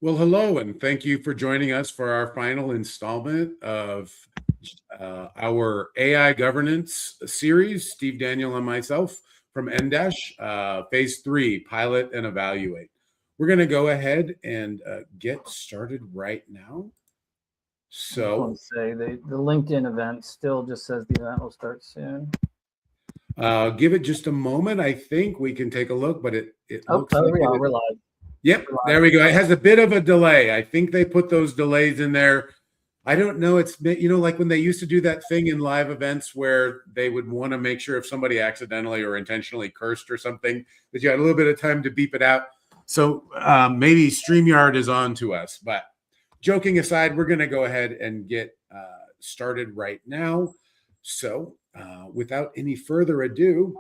Well, hello, and thank you for joining us for our final installment of our AI governance series. Steve Daniel and myself from NDash, Phase 3, Pilot and Evaluate. We're going to go ahead and get started right now. I want to say the LinkedIn event still just says the event will start soon. Give it just a moment. I think we can take a look, but it looks like we're live. Yep, there we go. It has a bit of a delay. I think they put those delays in there. I don't know. It's, like when they used to do that thing in live events where they would want to make sure if somebody accidentally or intentionally cursed or something, that you had a little bit of time to beep it out. So maybe StreamYard is on to us. But joking aside, we're going to go ahead and get started right now. So without any further ado,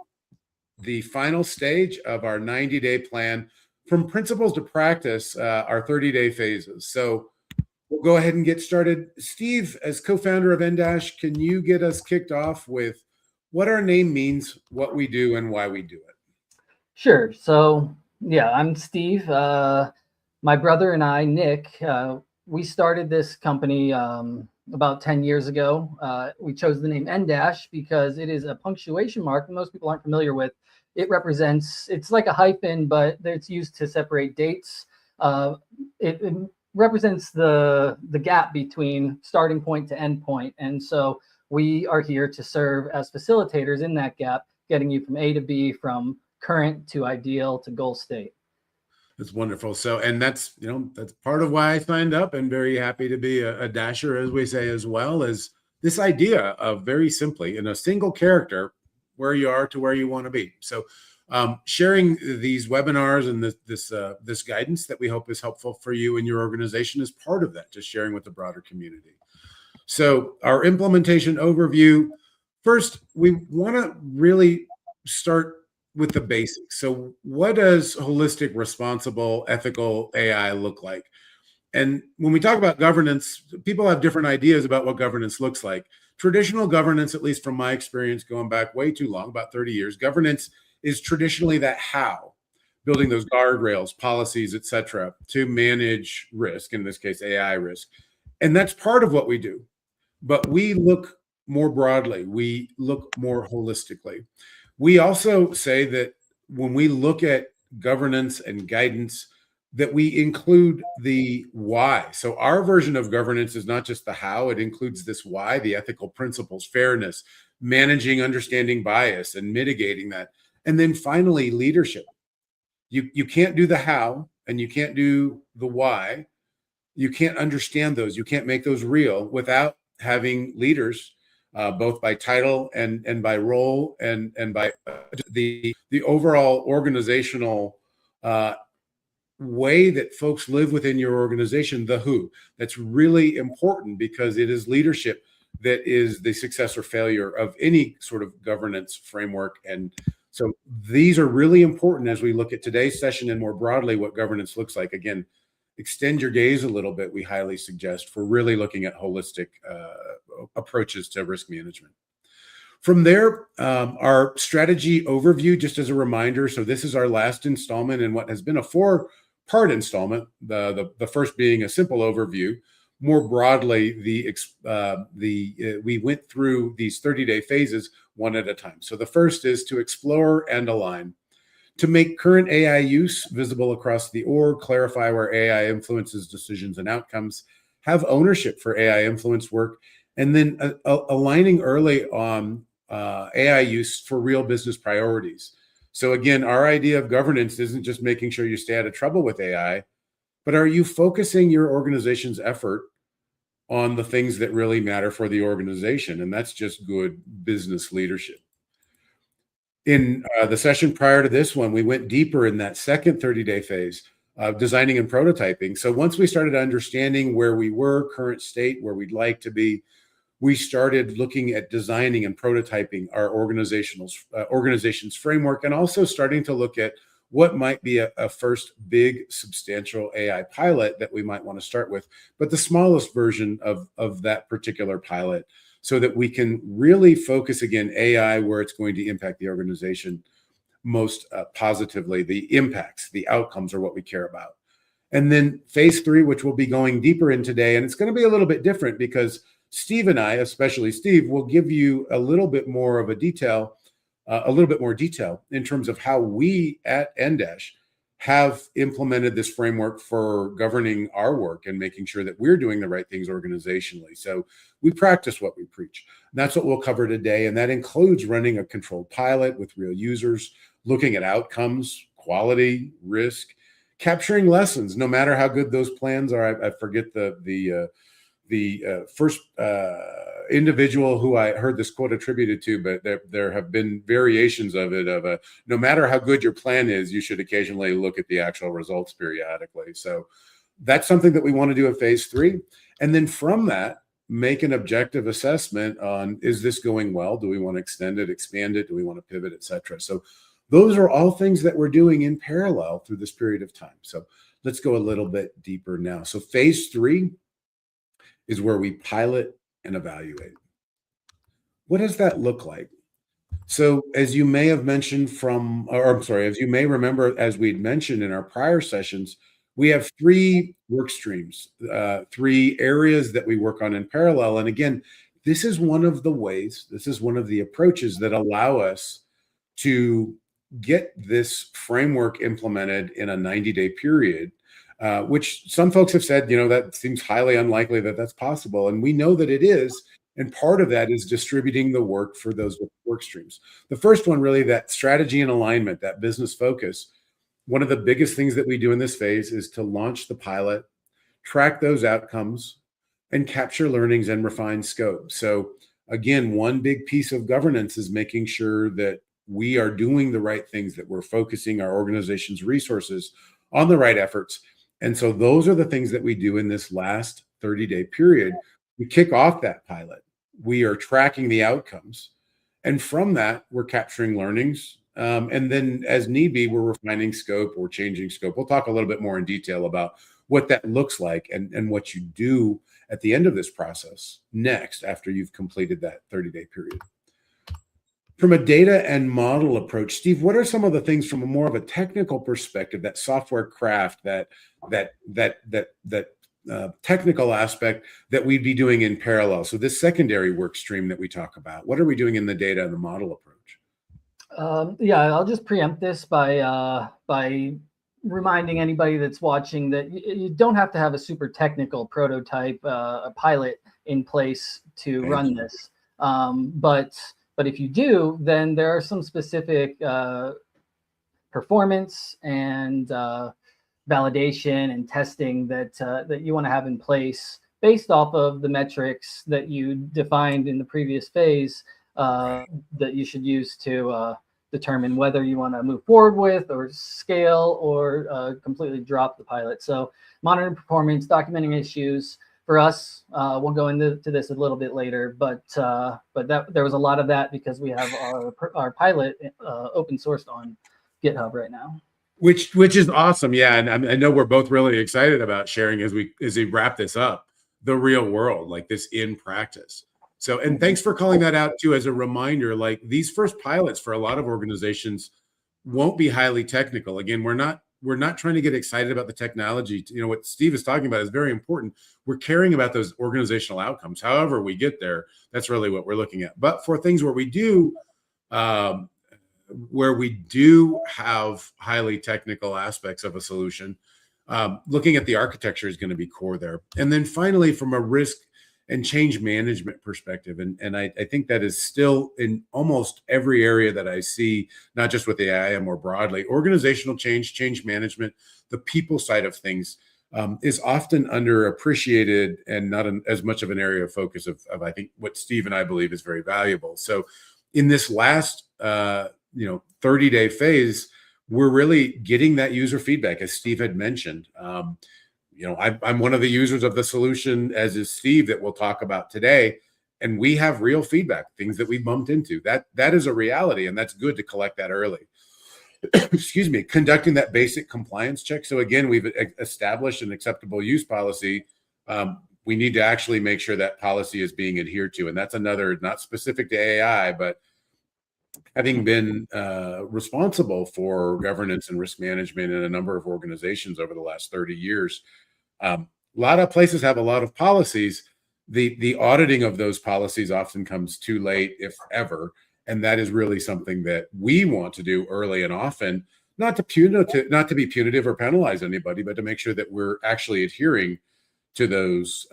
the final stage of our 90-day plan from principles to practice, our 30-day phases. So we'll go ahead and get started. Steve, as co-founder of NDash, can you get us kicked off with what our name means, what we do, and why we do it? Sure. So, yeah, I'm Steve. My brother and I, Nick, we started this company about 10 years ago. We chose the name NDash because it is a punctuation mark that most people aren't familiar with. It represents, it's like a hyphen, but it's used to separate dates. It represents the gap between starting point to end point. And so we are here to serve as facilitators in that gap, getting you from A to B, from current to ideal to goal state. That's wonderful. So, and that's part of why I signed up, and very happy to be a dasher, as we say, as well as this idea of very simply in a single character, where you are to where you want to be. So sharing these webinars and this guidance that we hope is helpful for you and your organization is part of that, just sharing with the broader community. So our implementation overview, first, we want to really start with the basics. So what does holistic, responsible, ethical AI look like? And when we talk about governance, people have different ideas about what governance looks like. Traditional governance, at least from my experience going back way too long, about 30 years, governance is traditionally that how, building those guardrails, policies, et cetera, to manage risk, in this case, AI risk. And that's part of what we do. But we look more broadly. We look more holistically. We also say that when we look at governance and guidance, that we include the why. So our version of governance is not just the how, it includes this why, the ethical principles, fairness, managing, understanding bias, and mitigating that. And then finally, leadership. You can't do the how, and you can't do the why. You can't understand those. You can't make those real without having leaders, both by title and by role and by the overall organizational way that folks live within your organization, the who. That's really important because it is leadership that is the success or failure of any sort of governance framework. And so these are really important as we look at today's session and more broadly what governance looks like. Again, extend your gaze a little bit, we highly suggest, for really looking at holistic approaches to risk management. From there, our strategy overview, just as a reminder. So this is our last installment in what has been a four-part installment. The first being a simple overview. More broadly, we went through these 30-day phases one at a time. So the first is to explore and align, to make current AI use visible across the org, clarify where AI influences decisions and outcomes, have ownership for AI influence work, and then aligning early on AI use for real business priorities. So again, our idea of governance isn't just making sure you stay out of trouble with AI, but are you focusing your organization's effort on the things that really matter for the organization? And that's just good business leadership. In the session prior to this one, we went deeper in that second 30-day phase of designing and prototyping. So once we started understanding where we were, current state, where we'd like to be, we started looking at designing and prototyping our organization's framework, and also starting to look at what might be a first big substantial AI pilot that we might want to start with, but the smallest version of that particular pilot, so that we can really focus, again, AI where it's going to impact the organization most positively. The impacts, the outcomes are what we care about. And then phase 3, which we'll be going deeper in today, and it's going to be a little bit different because Steve and I, especially Steve, will give you a little bit more of a little bit more detail in terms of how we at Endash have implemented this framework for governing our work and making sure that we're doing the right things organizationally. So we practice what we preach. And that's what we'll cover today. And that includes running a controlled pilot with real users, looking at outcomes, quality, risk, capturing lessons, no matter how good those plans are. I forget the first individual who I heard this quote attributed to, but there have been variations of it no matter how good your plan is, you should occasionally look at the actual results periodically. So that's something that we want to do in phase 3. And then from that, make an objective assessment on, is this going well? Do we want to extend it, expand it? Do we want to pivot, et cetera? So those are all things that we're doing in parallel through this period of time. So let's go a little bit deeper now. So phase 3 is where we pilot and evaluate. What does that look like? So as you may have mentioned as you may remember, as we'd mentioned in our prior sessions, we have 3 work streams, 3 areas that we work on in parallel. And again, this is one of the approaches that allow us to get this framework implemented in a 90-day period. Which some folks have said, that seems highly unlikely that that's possible. And we know that it is. And part of that is distributing the work for those work streams. The first one, really, that strategy and alignment, that business focus. One of the biggest things that we do in this phase is to launch the pilot, track those outcomes, and capture learnings and refine scope. So again, one big piece of governance is making sure that we are doing the right things, that we're focusing our organization's resources on the right efforts. And so those are the things that we do in this last 30-day period. We kick off that pilot. We are tracking the outcomes. And from that, we're capturing learnings. And then as need be, we're refining scope or changing scope. We'll talk a little bit more in detail about what that looks like and what you do at the end of this process next after you've completed that 30-day period. From a data and model approach, Steve, what are some of the things from a more of a technical perspective, that software craft, that technical aspect that we'd be doing in parallel? So this secondary work stream that we talk about, what are we doing in the data and the model approach? I'll just preempt this by reminding anybody that's watching that you don't have to have a super technical prototype, a pilot in place to run this. But if you do, then there are some specific performance and validation and testing that you want to have in place based off of the metrics that you defined in the previous phase that you should use to determine whether you want to move forward with or scale or completely drop the pilot. So monitoring performance, documenting issues. For us, we'll go into this a little bit later, but there was a lot of that because we have our pilot open sourced on GitHub right now. Which is awesome, yeah. And I know we're both really excited about sharing as we wrap this up, the real world, like this in practice. So, and thanks for calling that out too as a reminder. Like these first pilots for a lot of organizations won't be highly technical. Again, we're not trying to get excited about the technology. What Steve is talking about is very important. We're caring about those organizational outcomes. However we get there, that's really what we're looking at. But for things where we do have highly technical aspects of a solution, looking at the architecture is going to be core there. And then finally, from a risk and change management perspective. And I think that is still in almost every area that I see, not just with AI more broadly, organizational change management, the people side of things is often underappreciated and not as much of an area of focus of I think what Steve and I believe is very valuable. So in this last 30-day phase, we're really getting that user feedback, as Steve had mentioned. I'm one of the users of the solution, as is Steve, that we'll talk about today. And we have real feedback, things that we bumped into. That is a reality, and that's good to collect that early. Excuse me, conducting that basic compliance check. So again, we've established an acceptable use policy. We need to actually make sure that policy is being adhered to. And that's another, not specific to AI, but having been responsible for governance and risk management in a number of organizations over the last 30 years. A lot of places have a lot of policies. The auditing of those policies often comes too late, if ever. And that is really something that we want to do early and often, not to be punitive or penalize anybody, but to make sure that we're actually adhering to those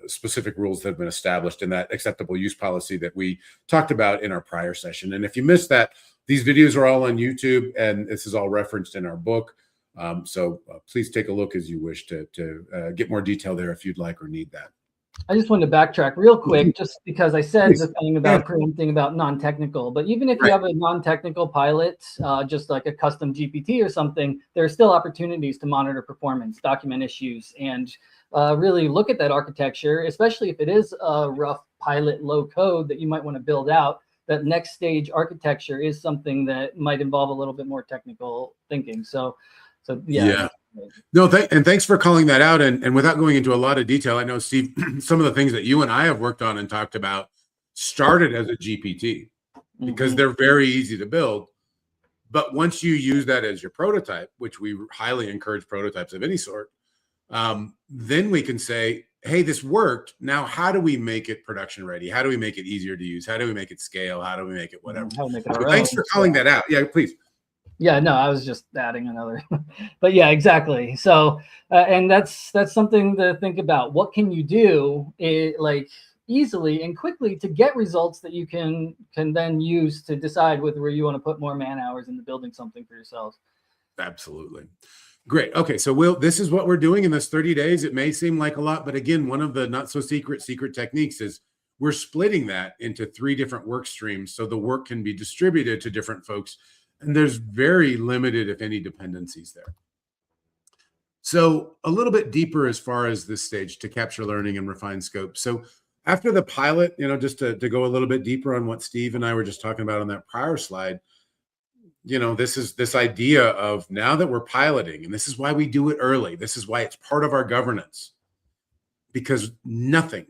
specific rules that have been established in that acceptable use policy that we talked about in our prior session. And if you missed that, these videos are all on YouTube, and this is all referenced in our book. So please take a look as you wish to get more detail there if you'd like or need that. I just wanted to backtrack real quick, just because I said the thing about preempting about non-technical, but even if you have a non-technical pilot, just like a custom GPT or something, there are still opportunities to monitor performance, document issues, and really look at that architecture, especially if it is a rough pilot, low code that you might want to build out. That next stage architecture is something that might involve a little bit more technical thinking. So yeah. No, and thanks for calling that out. And without going into a lot of detail, I know, Steve, some of the things that you and I have worked on and talked about started as a GPT because they're very easy to build. But once you use that as your prototype, which we highly encourage prototypes of any sort, then we can say, hey, this worked. Now, how do we make it production ready? How do we make it easier to use? How do we make it scale? How do we make it whatever? Thanks for calling that out. Yeah, please. Yeah, no, I was just adding another, but yeah, exactly. So, and that's something to think about. What can you do like easily and quickly to get results that you can then use to decide whether you want to put more man hours into building something for yourself. Absolutely. Great. Okay. So this is what we're doing in this 30 days. It may seem like a lot, but again, one of the not so secret techniques is we're splitting that into 3 different work streams so the work can be distributed to different folks. And there's very limited, if any, dependencies there. So a little bit deeper as far as this stage to capture learning and refine scope. So after the pilot, just to go a little bit deeper on what Steve and I were just talking about on that prior slide, this is this idea of now that we're piloting, and this is why we do it early. This is why it's part of our governance, because nothing,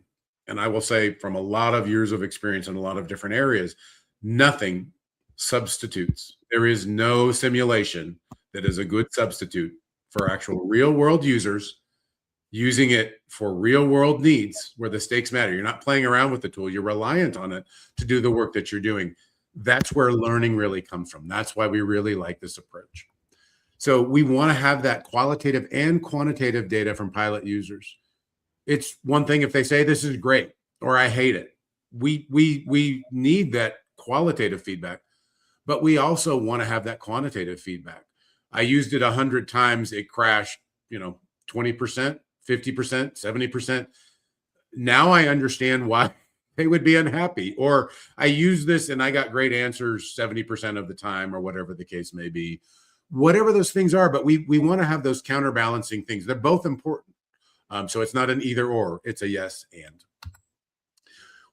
and I will say from a lot of years of experience in a lot of different areas, nothing substitutes. There is no simulation that is a good substitute for actual real world users using it for real world needs where the stakes matter. You're not playing around with the tool. You're reliant on it to do the work that you're doing. That's where learning really comes from. That's why we really like this approach. So we want to have that qualitative and quantitative data from pilot users. It's one thing if they say this is great or I hate it. We need that qualitative feedback. But we also want to have that quantitative feedback. I used it 100 times. It crashed, 20%, 50%, 70%. Now I understand why they would be unhappy. Or I used this and I got great answers 70% of the time, or whatever the case may be. Whatever those things are, but we want to have those counterbalancing things. They're both important. So it's not an either or, it's a yes and.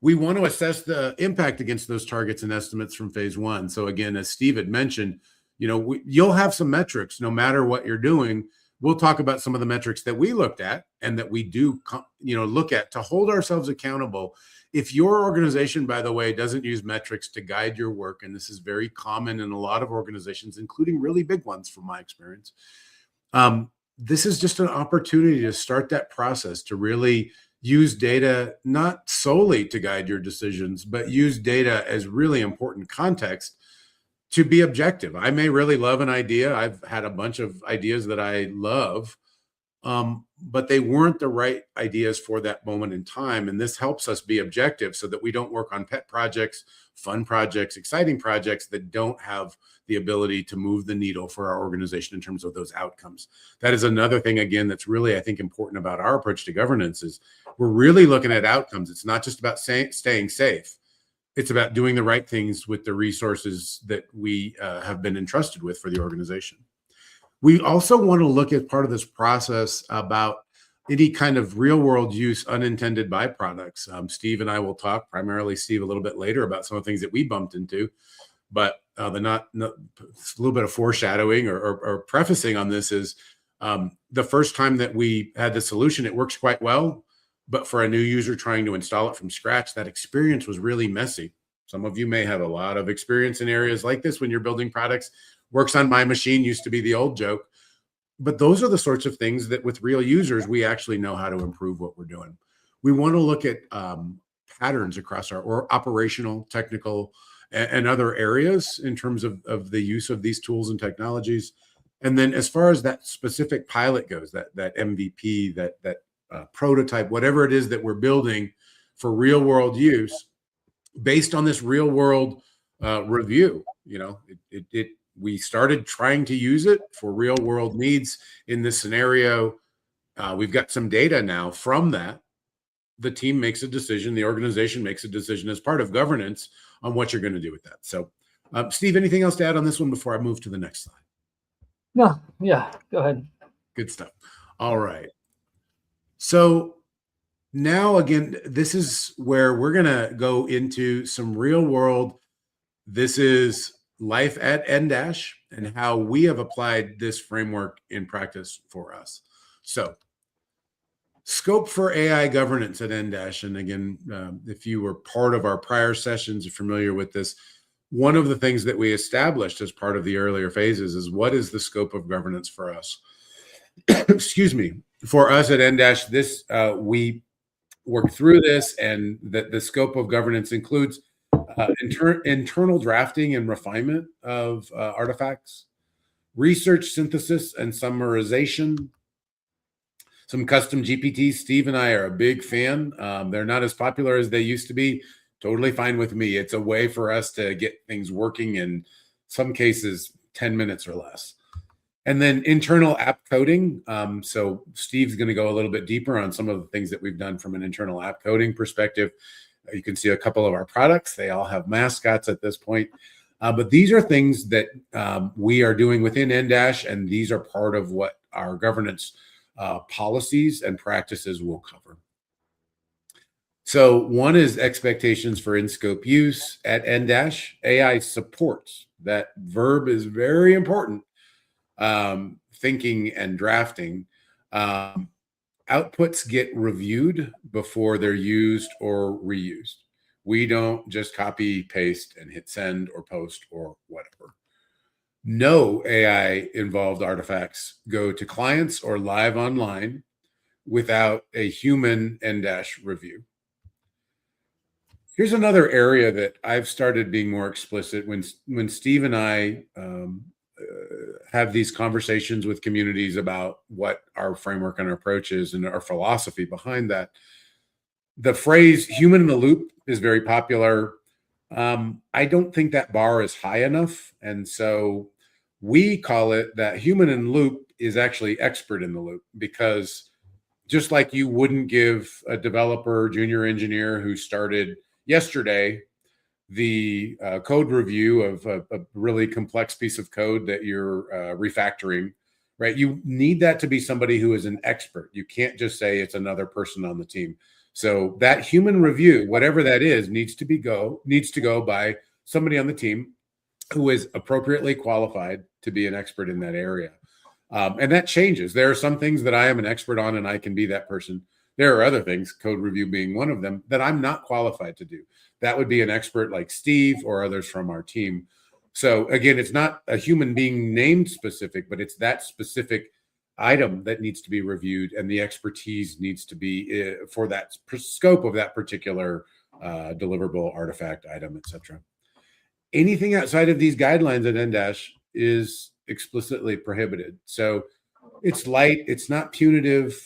We want to assess the impact against those targets and estimates from phase 1. So again, as Steve had mentioned, you'll have some metrics no matter what you're doing. We'll talk about some of the metrics that we looked at and that we do, look at to hold ourselves accountable. If your organization, by the way, doesn't use metrics to guide your work, and this is very common in a lot of organizations, including really big ones from my experience, this is just an opportunity to start that process to really use data not solely to guide your decisions, but use data as really important context to be objective. I may really love an idea. I've had a bunch of ideas that I love, but they weren't the right ideas for that moment in time. And this helps us be objective so that we don't work on pet projects, fun projects, exciting projects that don't have the ability to move the needle for our organization in terms of those outcomes. That is another thing, again, that's really, I think, important about our approach to governance is we're really looking at outcomes. It's not just about staying safe. It's about doing the right things with the resources that we have been entrusted with for the organization. We also want to look at part of this process about any kind of real world use, unintended byproducts. Steve and I will talk, primarily Steve, a little bit later about some of the things that we bumped into, but a little bit of foreshadowing or prefacing on this is the first time that we had the solution, it works quite well. But for a new user trying to install it from scratch, that experience was really messy. Some of you may have a lot of experience in areas like this when you're building products. Works on my machine used to be the old joke. But those are the sorts of things that with real users, we actually know how to improve what we're doing. We want to look at patterns across our operational, technical, and other areas in terms of the use of these tools and technologies. And then as far as that specific pilot goes, that MVP, that prototype, whatever it is that we're building for real world use, based on this real world review, we started trying to use it for real world needs in this scenario. We've got some data now from that. The team makes a decision, the organization makes a decision as part of governance on what you're going to do with that. So, Steve, anything else to add on this one before I move to the next slide? No, yeah, go ahead. Good stuff. All right. So now, again, this is where we're going to go into some real world. This is life at N-Dash and how we have applied this framework in practice for us. So scope for AI governance at N-Dash. And again, if you were part of our prior sessions, you're familiar with this. One of the things that we established as part of the earlier phases is what is the scope of governance for us? Excuse me. For us at N-Dash, this we work through this, and that the scope of governance includes internal drafting and refinement of artifacts, research synthesis and summarization, some custom GPTs. Steve and I are a big fan. They're not as popular as they used to be. Totally fine with me. It's a way for us to get things working in some cases 10 minutes or less. And then internal app coding. So Steve's going to go a little bit deeper on some of the things that we've done from an internal app coding perspective. You can see a couple of our products. They all have mascots at this point. But these are things that we are doing within N-Dash, and these are part of what our governance policies and practices will cover. So one is expectations for in-scope use at N-Dash. AI supports. That verb is very important. Thinking and drafting. Outputs get reviewed before they're used or reused. We don't just copy, paste, and hit send or post or whatever. No AI-involved artifacts go to clients or live online without a human N-Dash review. Here's another area that I've started being more explicit when Steve and I have these conversations with communities about what our framework and our approach is and our philosophy behind that. The phrase human in the loop is very popular. I don't think that bar is high enough. And so we call it that human in loop is actually expert in the loop, because just like you wouldn't give a developer, junior engineer who started yesterday the code review of a really complex piece of code that you're refactoring, right? You need that to be somebody who is an expert. You can't just say it's another person on the team. So that human review, whatever that is, needs to go by somebody on the team who is appropriately qualified to be an expert in that area. And that changes. There are some things that I am an expert on and I can be that person. There are other things, code review being one of them, that I'm not qualified to do. That would be an expert like Steve or others from our team. So again, it's not a human being named specific, but it's that specific item that needs to be reviewed, and the expertise needs to be for that scope of that particular deliverable, artifact, item, etc. Anything outside of these guidelines at N-Dash is explicitly prohibited. So it's light, it's not punitive.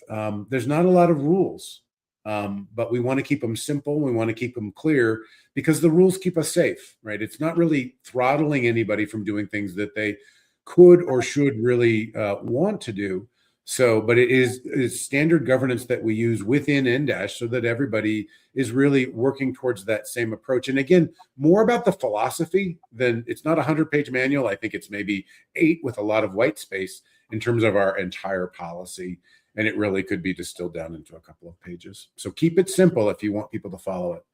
There's not a lot of rules, but we want to keep them simple. We want to keep them clear because the rules keep us safe, right? It's not really throttling anybody from doing things that they could or should really want to do. So, but it is standard governance that we use within N-Dash so that everybody is really working towards that same approach. And again, more about the philosophy than, it's not a 100-page manual. I think it's maybe 8 with a lot of white space in terms of our entire policy. And it really could be distilled down into a couple of pages. So keep it simple if you want people to follow it.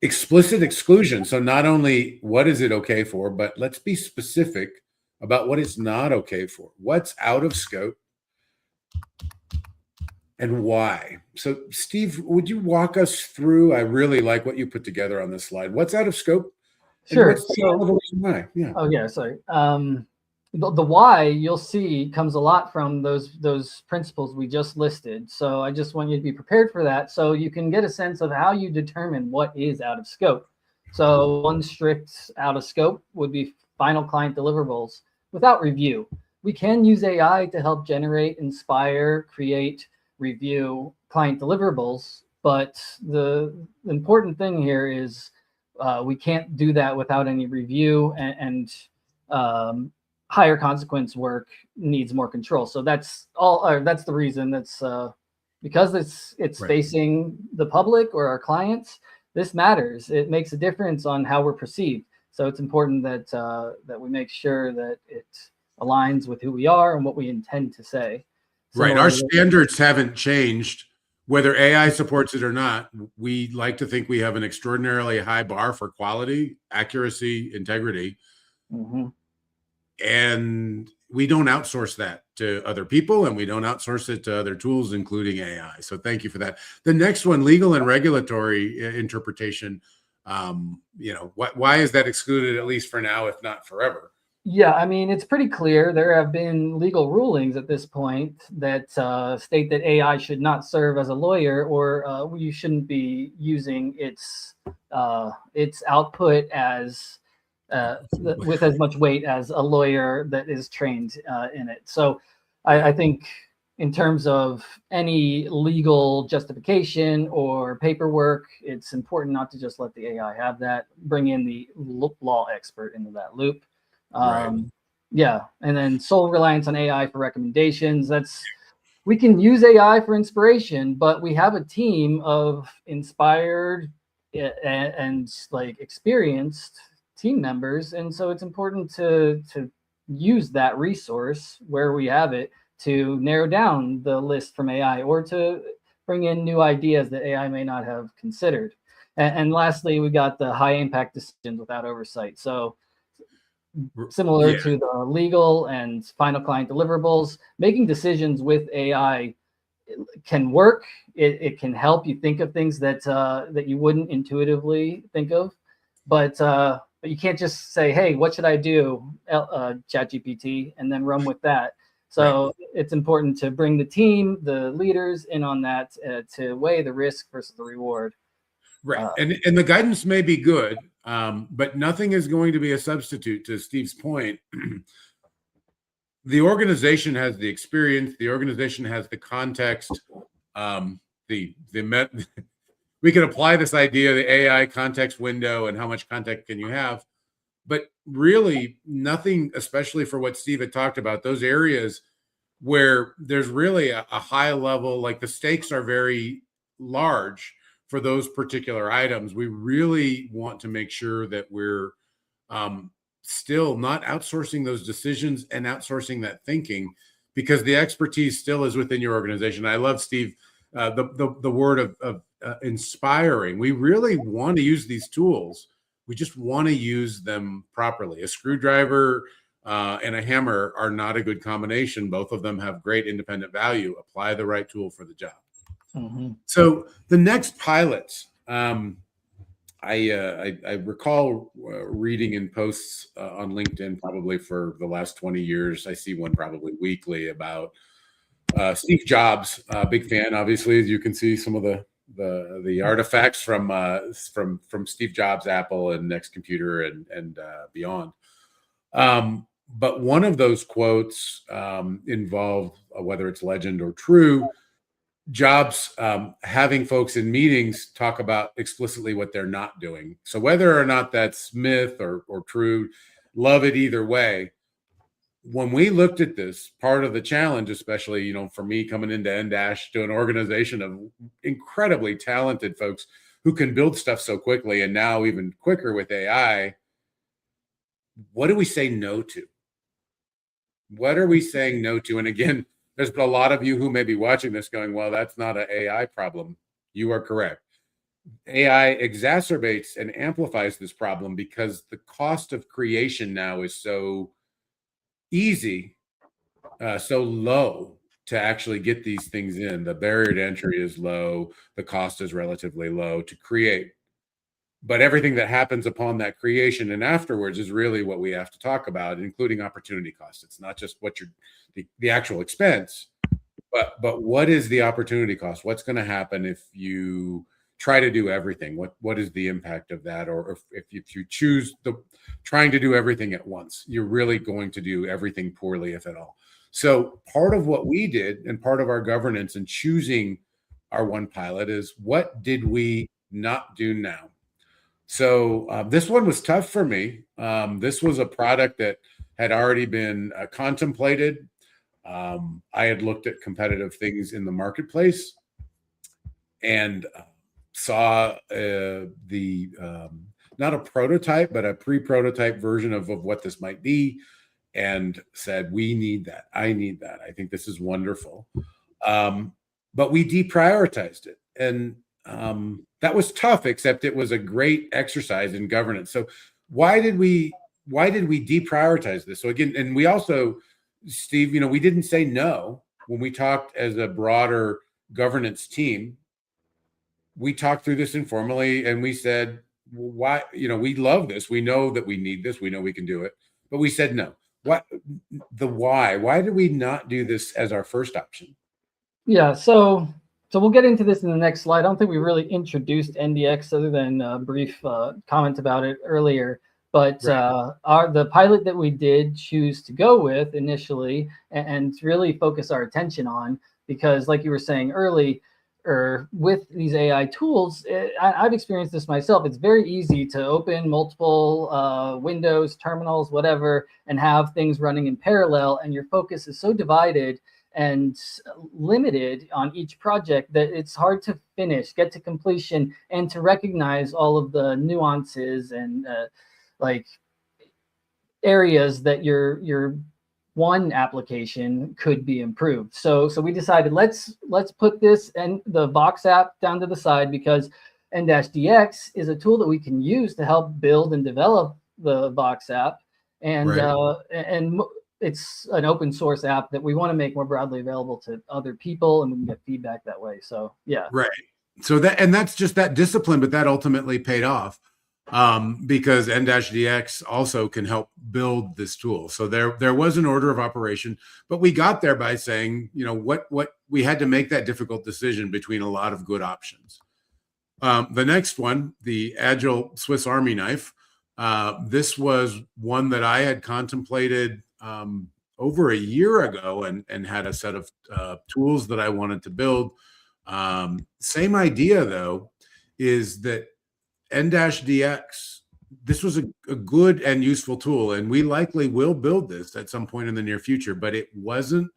Explicit exclusion. So not only what is it okay for, but let's be specific about what it's not okay for. What's out of scope and why. So, Steve, would you walk us through? I really like what you put together on this slide. What's out of scope, and Sure. what's the reason why? Yeah. Oh yeah, sorry. The why you'll see comes a lot from those principles we just listed. So I just want you to be prepared for that, so you can get a sense of how you determine what is out of scope. So one strict out of scope would be final client deliverables without review. We can use AI to help generate, inspire, create, review client deliverables, but the important thing here is we can't do that without any review, and higher consequence work needs more control. So that's all. That's the reason. That's because it's Right. facing the public or our clients. This matters. It makes a difference on how we're perceived. So it's important that that we make sure that it aligns with who we are and what we intend to say. Right. Our Similarly, standards haven't changed, whether AI supports it or not. We like to think we have an extraordinarily high bar for quality, accuracy, integrity, mhm. and we don't outsource that to other people, and we don't outsource it to other tools, including AI. So thank you for that. The next one, legal and regulatory interpretation. Why is that excluded, at least for now, if not forever? Yeah, I mean, it's pretty clear. There have been legal rulings at this point that state that AI should not serve as a lawyer, or you shouldn't be using its output as with as much weight as a lawyer that is trained in it. So I think in terms of any legal justification or paperwork, it's important not to just let the AI have that. Bring in the law expert into that loop. Right. Yeah, and then sole reliance on AI for recommendations. We can use AI for inspiration, but we have a team of inspired and like experienced team members, and so it's important to use that resource where we have it to narrow down the list from AI, or to bring in new ideas that AI may not have considered. And lastly, we got the high impact decisions without oversight. So similar to the legal and final client deliverables, making decisions with AI can work. It can help you think of things that that you wouldn't intuitively think of, but you can't just say, "Hey, what should I do?" ChatGPT, and then run with that. So right. It's important to bring the team, the leaders, in on that to weigh the risk versus the reward. Right, and the guidance may be good, but nothing is going to be a substitute. To Steve's point, the organization has the experience, the organization has the context, we can apply this idea, the AI context window, and how much context can you have, but really nothing, especially for what Steve had talked about, those areas where there's really a high level, like the stakes are very large for those particular items. We really want to make sure that we're still not outsourcing those decisions and outsourcing that thinking, because the expertise still is within your organization. I love, Steve, the word of inspiring. We really want to use these tools. We just want to use them properly. A screwdriver and a hammer are not a good combination. Both of them have great independent value. Apply the right tool for the job. Mm-hmm. So the next pilots, I recall reading in posts on LinkedIn probably for the last 20 years. I see one probably weekly about Steve Jobs. Big fan, obviously, as you can see some of the artifacts from Steve Jobs, Apple, and Next Computer and beyond. But one of those quotes involved, whether it's legend or true, Jobs having folks in meetings talk about explicitly what they're not doing. So whether or not that's myth or true, love it either way. When we looked at this, part of the challenge, especially, for me coming into N-Dash to an organization of incredibly talented folks who can build stuff so quickly, and now even quicker with AI, what do we say no to? What are we saying no to? And again, there's a lot of you who may be watching this going, well, that's not an AI problem. You are correct. AI exacerbates and amplifies this problem because the cost of creation now is so easy, so low to actually get these things in. The barrier to entry is low. The cost is relatively low to create. But everything that happens upon that creation and afterwards is really what we have to talk about, including opportunity cost. It's not just what the actual expense, but what is the opportunity cost? What's going to happen if you try to do everything? What is the impact of that? Or if you choose trying to do everything at once, you're really going to do everything poorly, if at all. So part of what we did and part of our governance in choosing our one pilot is, what did we not do now? So this one was tough for me. This was a product that had already been contemplated. I had looked at competitive things in the marketplace and saw not a prototype, but a pre-prototype version of what this might be, and said, we need that. I need that. I think this is wonderful. But we deprioritized it. And that was tough, except it was a great exercise in governance. So why did we deprioritize this? So again, and we also, Steve, we didn't say no when we talked as a broader governance team. We talked through this informally and we said, why, we love this. We know that we need this. We know we can do it, but we said no. Why did we not do this as our first option? Yeah. So we'll get into this in the next slide. I don't think we really introduced NDX other than a brief comment about it earlier. But right. The pilot that we did choose to go with initially and really focus our attention on, because like you were saying early, or with these AI tools, I've experienced this myself. It's very easy to open multiple windows, terminals, whatever, and have things running in parallel. And your focus is so divided and limited on each project that it's hard to finish, get to completion, and to recognize all of the nuances and like areas that your one application could be improved. So we decided let's put this and the Vox app down to the side, because N-DX is a tool that we can use to help build and develop the Vox app, and right. And it's an open source app that we want to make more broadly available to other people, and we can get feedback that way. So yeah, right. So that's just that discipline, but that ultimately paid off. Because N-DX also can help build this tool. So there was an order of operation, but we got there by saying, what we had to make that difficult decision between a lot of good options. The next one, the Agile Swiss Army knife, this was one that I had contemplated over a year ago and had a set of tools that I wanted to build. Same idea, though, is that N-DX, this was a good and useful tool, and we likely will build this at some point in the near future, but it wasn't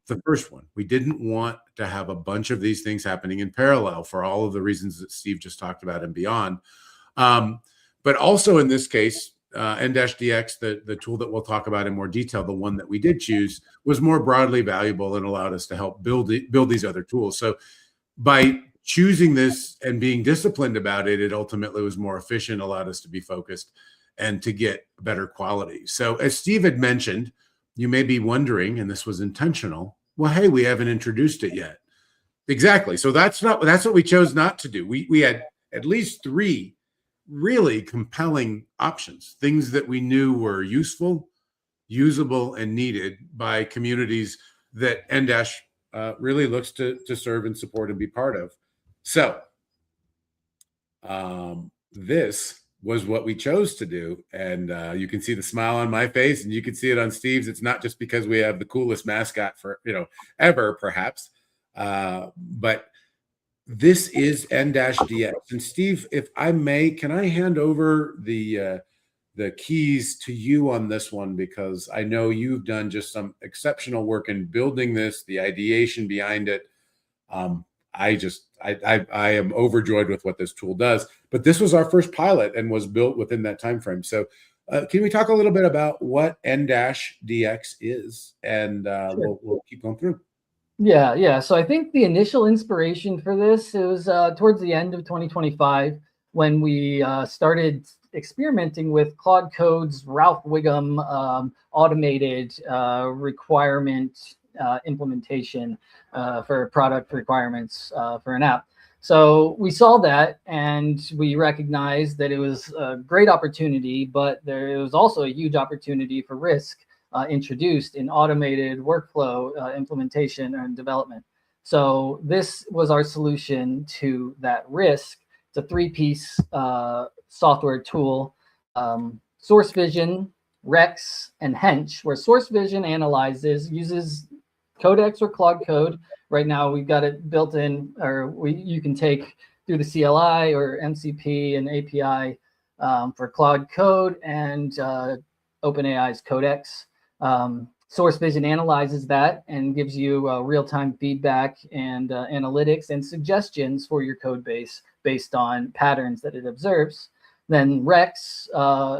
the first one. We didn't want to have a bunch of these things happening in parallel for all of the reasons that Steve just talked about and beyond. But also in this case, N-DX, the tool that we'll talk about in more detail, the one that we did choose, was more broadly valuable and allowed us to help build these other tools. So by choosing this and being disciplined about it, it ultimately was more efficient, allowed us to be focused and to get better quality. So as Steve had mentioned, you may be wondering, and this was intentional, well, hey, we haven't introduced it yet. Exactly. So that's what we chose not to do. We had at least 3 really compelling options, things that we knew were useful, usable, and needed by communities that N-Dash really looks to serve and support and be part of. So this was what we chose to do. And you can see the smile on my face, and you can see it on Steve's. It's not just because we have the coolest mascot for, ever, perhaps. But this is N-DX. And Steve, if I may, can I hand over the keys to you on this one? Because I know you've done just some exceptional work in building this, the ideation behind it. I am overjoyed with what this tool does, but this was our first pilot and was built within that time frame. So can we talk a little bit about what N-DX is? And sure. we'll keep going through. Yeah. So I think the initial inspiration for this, it was towards the end of 2025 when we started experimenting with Claude Code's Ralph Wiggum automated requirement implementation for product requirements for an app. So we saw that, and we recognized that it was a great opportunity, but there was also a huge opportunity for risk introduced in automated workflow implementation and development. So this was our solution to that risk. It's a three-piece software tool, SourceVision, Rex, and Hench, where SourceVision uses Codex or Claude Code. Right now, we've got it built in, or you can take through the CLI or MCP and API for Claude Code and OpenAI's Codex. SourceVision analyzes that and gives you real-time feedback and analytics and suggestions for your code base based on patterns that it observes. Then Rex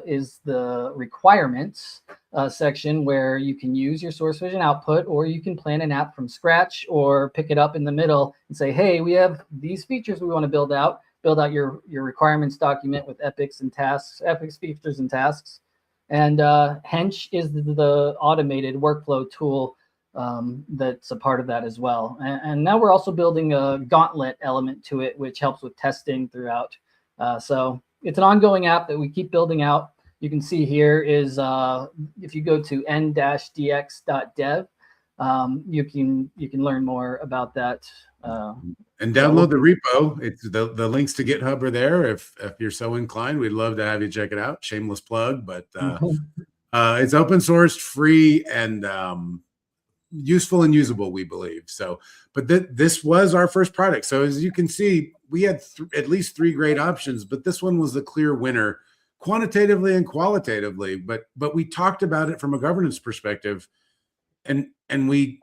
is the requirements section where you can use your SourceVision output, or you can plan an app from scratch or pick it up in the middle and say, hey, we have these features we want to build out your requirements document with epics and tasks, epics, features, and tasks. And Hench is the automated workflow tool that's a part of that as well. And now we're also building a Gauntlet element to it, which helps with testing throughout. So it's an ongoing app that we keep building out. You can see here is if you go to n-dx.dev, you can learn more about that. And download the repo. It's the links to GitHub are there. If you're so inclined, we'd love to have you check it out. Shameless plug, but it's open source, free, and useful and usable, we believe. So, but this was our first product. So as you can see, we had at least 3 great options, but this one was the clear winner quantitatively and qualitatively. But we talked about it from a governance perspective, and we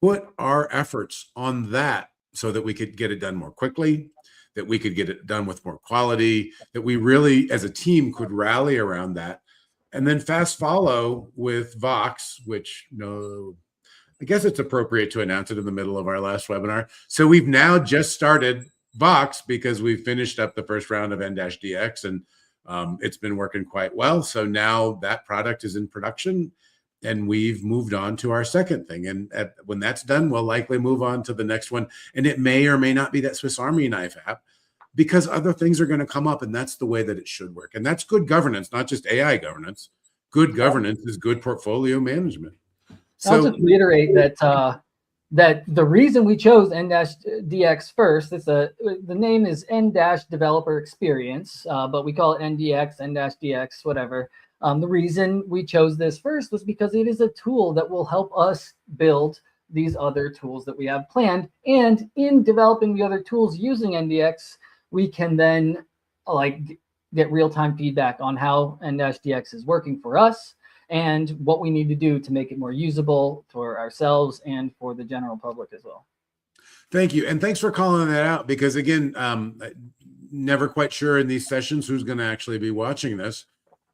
put our efforts on that so that we could get it done more quickly, that we could get it done with more quality, that we really, as a team, could rally around that. And then fast follow with Vox, which I guess it's appropriate to announce it in the middle of our last webinar. So we've now just started Vox because we've finished up the first round of N-DX, and it's been working quite well. So now that product is in production, and we've moved on to our second thing. And when that's done, we'll likely move on to the next one. And it may or may not be that Swiss Army knife app, because other things are going to come up, and that's the way that it should work. And that's good governance, not just AI governance. Good governance is good portfolio management. So I'll just reiterate that the reason we chose N-DX first, the name is N-Developer Experience, but we call it NDX, N-DX, whatever. The reason we chose this first was because it is a tool that will help us build these other tools that we have planned. And in developing the other tools using NDX, we can then get real-time feedback on how N-DX is working for us and what we need to do to make it more usable for ourselves and for the general public as well. Thank you. And thanks for calling that out, because again, never quite sure in these sessions who's going to actually be watching this.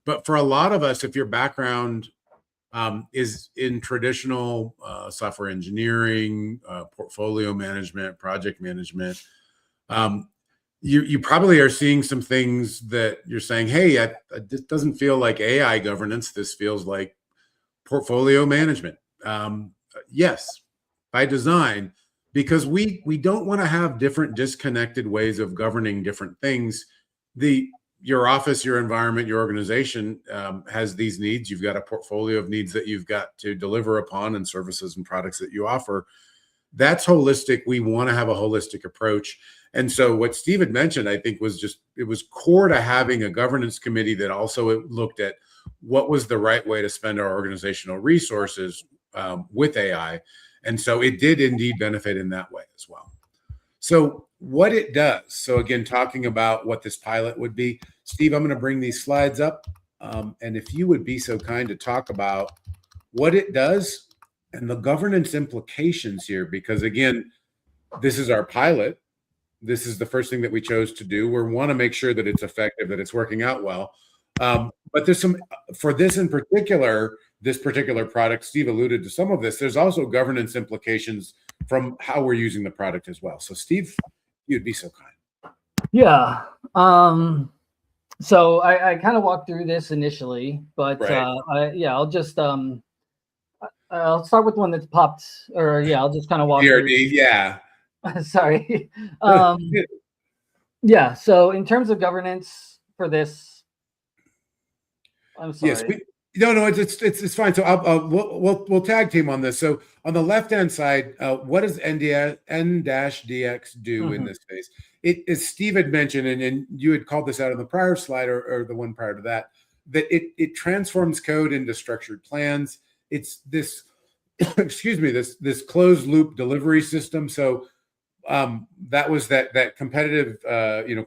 But for a lot of us, if your background is in traditional software engineering, portfolio management, project management, you probably are seeing some things that you're saying, hey, this doesn't feel like AI governance. This feels like portfolio management. Yes, by design, because we don't want to have different disconnected ways of governing different things. Your office, your environment, your organization has these needs. You've got a portfolio of needs that you've got to deliver upon, and services and products that you offer. That's holistic. We want to have a holistic approach. And so what Steve had mentioned, I think, it was core to having a governance committee that also looked at what was the right way to spend our organizational resources with AI. And so it did indeed benefit in that way as well. So what it does, so again, talking about what this pilot would be, Steve, I'm going to bring these slides up. And if you would be so kind to talk about what it does and the governance implications here, because again, this is our pilot. This is the first thing that we chose to do. We want to make sure that it's effective, that it's working out well. But there's for this in particular, this particular product, Steve alluded to some of this, there's also governance implications from how we're using the product as well. So Steve, you'd be so kind. Yeah. So I kind of walked through this initially, but right. I'll just, I'll start with one that's popped, or yeah, I'll just kind of walk through. PRD, yeah. Sorry. Yeah. So in terms of governance for this, I'm Yes, sorry. no, it's fine. So we'll tag team on this. So on the left hand side, what does N-DX do in Mhm. this space? It, as Steve had mentioned, and you had called this out on the prior slide or the one prior to that, that it transforms code into structured plans. It's this excuse me, this closed loop delivery system. So that was that competitive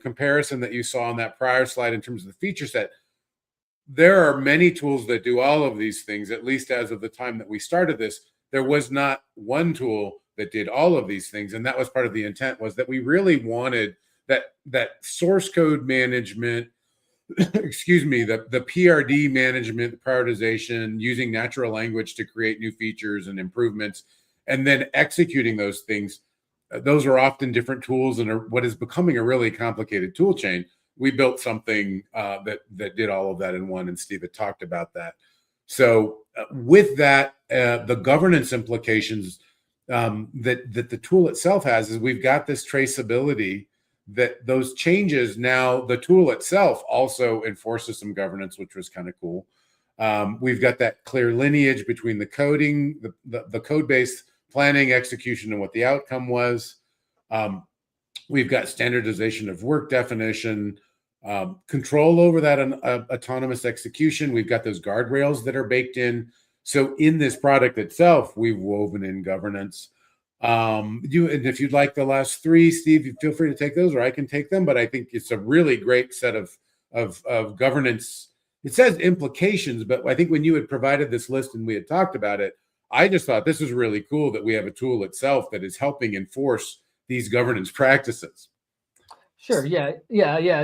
comparison that you saw on that prior slide in terms of the feature set. There are many tools that do all of these things, at least as of the time that we started this. There was not one tool that did all of these things, and that was part of the intent, was that we really wanted that source code management, excuse me, the PRD management, the prioritization, using natural language to create new features and improvements, and then executing those things. Those are often different tools and are what is becoming a really complicated tool chain. We built something that did all of that in one, and Steve had talked about that. So with that, the governance implications that the tool itself has is we've got this traceability, that those changes, now the tool itself also enforces some governance, which was kind of cool. We've got that clear lineage between the coding, the code base planning, execution, and what the outcome was. We've got standardization of work definition, control over that autonomous execution. We've got those guardrails that are baked in. So in this product itself, we've woven in governance. And if you'd like the last three, Steve, you feel free to take those, or I can take them. But I think it's a really great set of governance. It says implications, but I think when you had provided this list and we had talked about it, I just thought this is really cool that we have a tool itself that is helping enforce these governance practices. Sure. Yeah.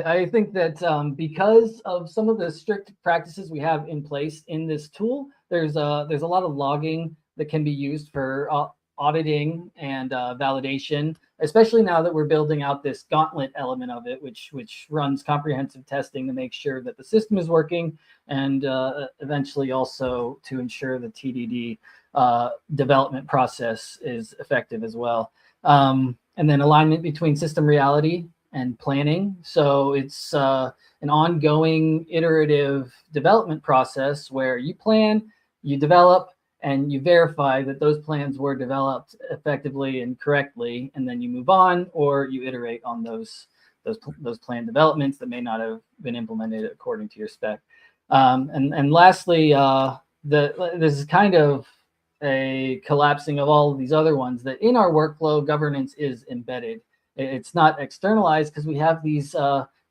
I think that because of some of the strict practices we have in place in this tool, there's a lot of logging that can be used for auditing and validation, especially now that we're building out this gauntlet element of it, which runs comprehensive testing to make sure that the system is working, and eventually also to ensure the TDD development process is effective as well. And then alignment between system reality and planning. So it's an ongoing iterative development process where you plan, you develop, and you verify that those plans were developed effectively and correctly, and then you move on, or you iterate on those plan developments that may not have been implemented according to your spec. And lastly, this is kind of a collapsing of all of these other ones, that in our workflow, governance is embedded. It's not externalized because we have these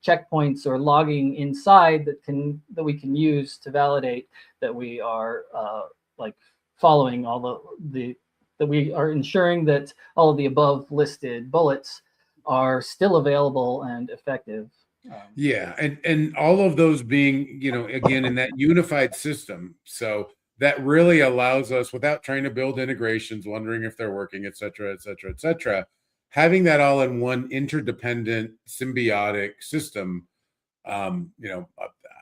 checkpoints or logging inside that we can use to validate that we are following all that we are ensuring that all of the above listed bullets are still available and effective. Yeah, and all of those being, again, in that unified system. So that really allows us, without trying to build integrations, wondering if they're working, et cetera, et cetera, et cetera, having that all in one interdependent, symbiotic system. I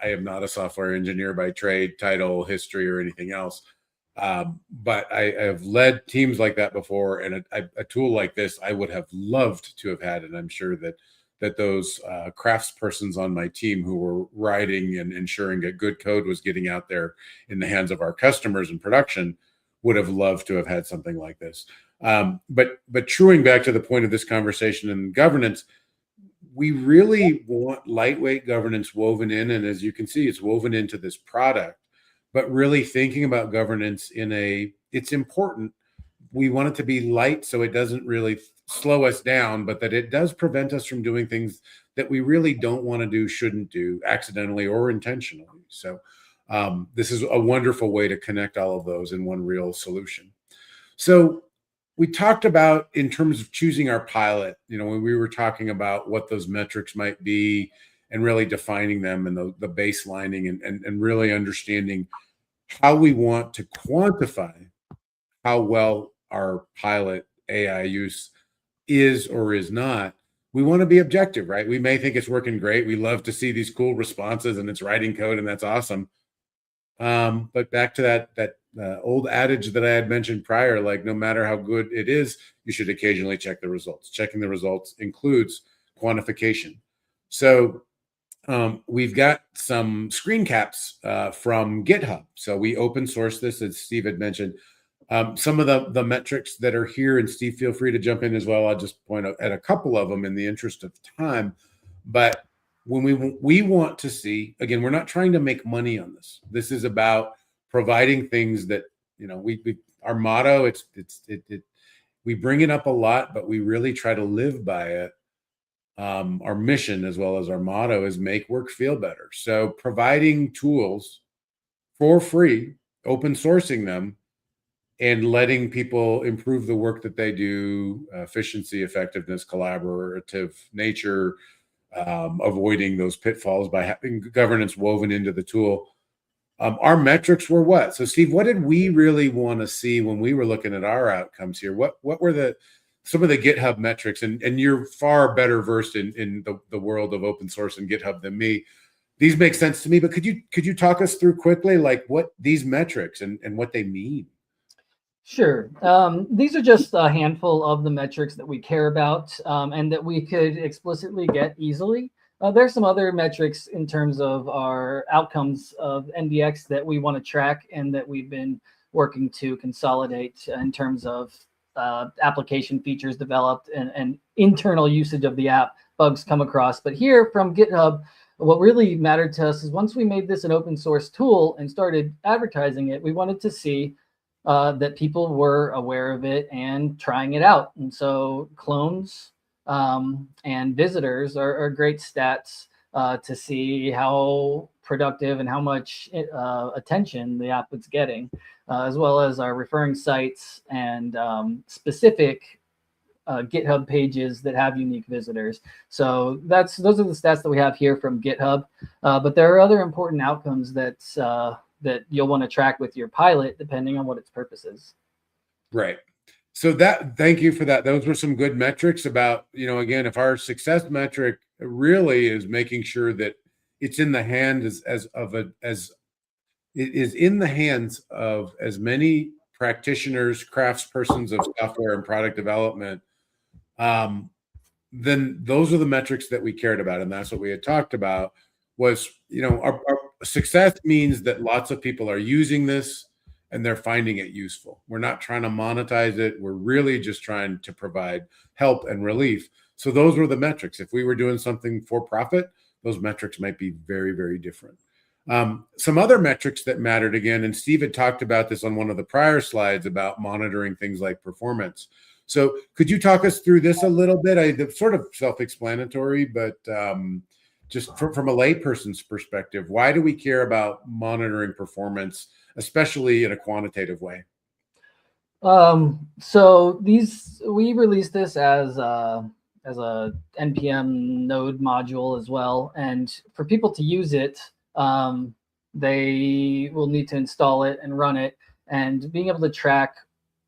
am not a software engineer by trade, title, history, or anything else. But I have led teams like that before, and a tool like this I would have loved to have had, and I'm sure that those craftspersons on my team who were writing and ensuring that good code was getting out there in the hands of our customers in production would have loved to have had something like this. But truing back to the point of this conversation and governance, we really want lightweight governance woven in, and as you can see, it's woven into this product. But really thinking about governance it's important. We want it to be light so it doesn't really slow us down, but that it does prevent us from doing things that we really don't want to do, shouldn't do, accidentally or intentionally. So this is a wonderful way to connect all of those in one real solution. So we talked about, in terms of choosing our pilot, when we were talking about what those metrics might be and really defining them, and the baselining and really understanding how we want to quantify how well our pilot AI use is or is not. We want to be objective, right? We may think it's working great. We love to see these cool responses and it's writing code, and that's awesome. But back to that old adage that I had mentioned prior, like no matter how good it is, you should occasionally check the results. Checking the results includes quantification. So we've got some screen caps from GitHub. So we open source this, as Steve had mentioned. Some of the metrics that are here, and Steve, feel free to jump in as well. I'll just point out at a couple of them in the interest of time. But when we want to see, again, we're not trying to make money on this. This is about providing things that, you know, we our motto, we bring it up a lot, but we really try to live by it. Our mission, as well as our motto, is make work feel better. So providing tools for free, open sourcing them, and letting people improve the work that they do, efficiency, effectiveness, collaborative nature, avoiding those pitfalls by having governance woven into the tool. Our metrics were what? So Steve, what did we really want to see when we were looking at our outcomes here? What were some of the GitHub metrics? And you're far better versed in the world of open source and GitHub than me. These make sense to me, but could you talk us through quickly, like what these metrics and what they mean? Sure. These are just a handful of the metrics that we care about and that we could explicitly get easily. There's some other metrics in terms of our outcomes of NDX that we want to track and that we've been working to consolidate in terms of application features developed and internal usage of the app, bugs come across. But here from GitHub, what really mattered to us is once we made this an open source tool and started advertising it, we wanted to see that people were aware of it and trying it out. And so clones and visitors are great stats to see how productive and how much attention the app is getting, as well as our referring sites and specific GitHub pages that have unique visitors. So those are the stats that we have here from GitHub. But there are other important outcomes that you'll want to track with your pilot, depending on what its purpose is. Right. So thank you for that. Those were some good metrics about, you know, again, if our success metric really is making sure that it's in the hands it is in the hands of as many practitioners, craftspersons of software and product development, then those are the metrics that we cared about. And that's what we had talked about was, you know, our success means that lots of people are using this and they're finding it useful. We're not trying to monetize it. We're really just trying to provide help and relief. So those were the metrics. If we were doing something for profit, those metrics might be very, very different. Some other metrics that mattered again, and Steve had talked about this on one of the prior slides about monitoring things like performance. So could you talk us through this a little bit? It's sort of self-explanatory, but just from a layperson's perspective, why do we care about monitoring performance, especially in a quantitative way? So we released this as a NPM node module as well, and for people to use it, they will need to install it and run it, and being able to track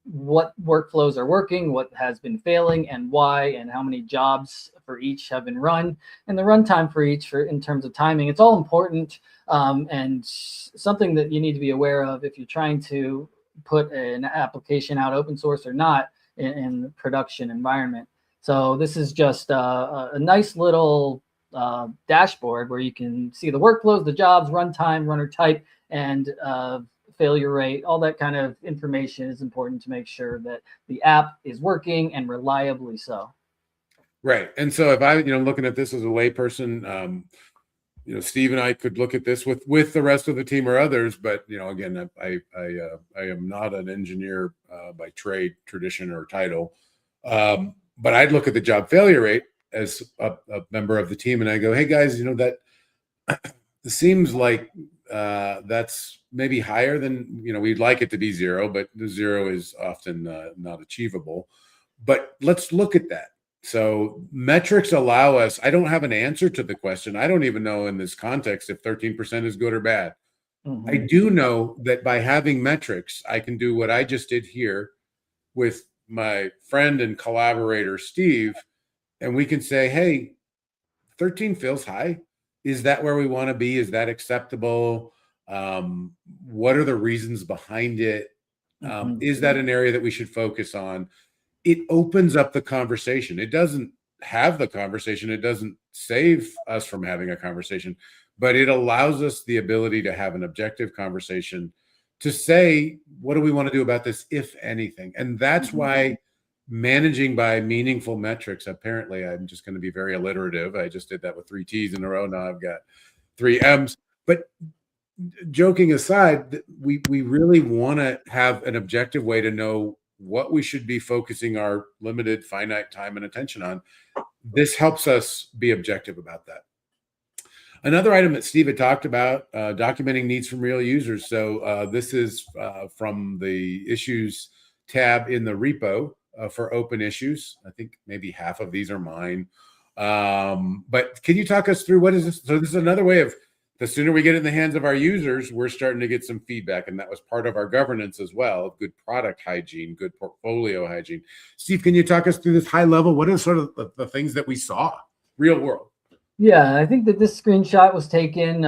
what workflows are working, what has been failing, and why, and how many jobs for each have been run, and the runtime for each in terms of timing. It's all important and something that you need to be aware of if you're trying to put an application out, open source or not, in the production environment. So this is just a nice little dashboard where you can see the workflows, the jobs, runtime, runner type, and failure rate. All that kind of information is important to make sure that the app is working and reliably so. Right. And so if I, looking at this as a layperson, Steve and I could look at this with the rest of the team or others, but again, I am not an engineer by trade, tradition, or title. But I'd look at the job failure rate as a member of the team, and I go, "Hey guys, that it seems like that's maybe higher than we'd like it to be zero, but the zero is often not achievable. But let's look at that." So metrics allow us. I don't have an answer to the question. I don't even know in this context if 13% is good or bad. Mm-hmm. I do know that by having metrics, I can do what I just did here with my friend and collaborator, Steve, and we can say, hey, 13 feels high. Is that where we want to be? Is that acceptable? What are the reasons behind it? Is that an area that we should focus on? It opens up the conversation. It doesn't have the conversation. It doesn't save us from having a conversation, but it allows us the ability to have an objective conversation to say, what do we want to do about this, if anything? And that's why managing by meaningful metrics, apparently I'm just going to be very alliterative. I just did that with 3 T's in a row. Now I've got 3 M's. But joking aside, we really want to have an objective way to know what we should be focusing our limited finite time and attention on. This helps us be objective about that. Another item that Steve had talked about, documenting needs from real users. So this is from the issues tab in the repo for open issues. I think maybe half of these are mine. But can you talk us through what is this? So this is another way of, the sooner we get it in the hands of our users, we're starting to get some feedback. And that was part of our governance as well. Good product hygiene, good portfolio hygiene. Steve, can you talk us through this high level? What are sort of the things that we saw real world? Yeah, I think that this screenshot was taken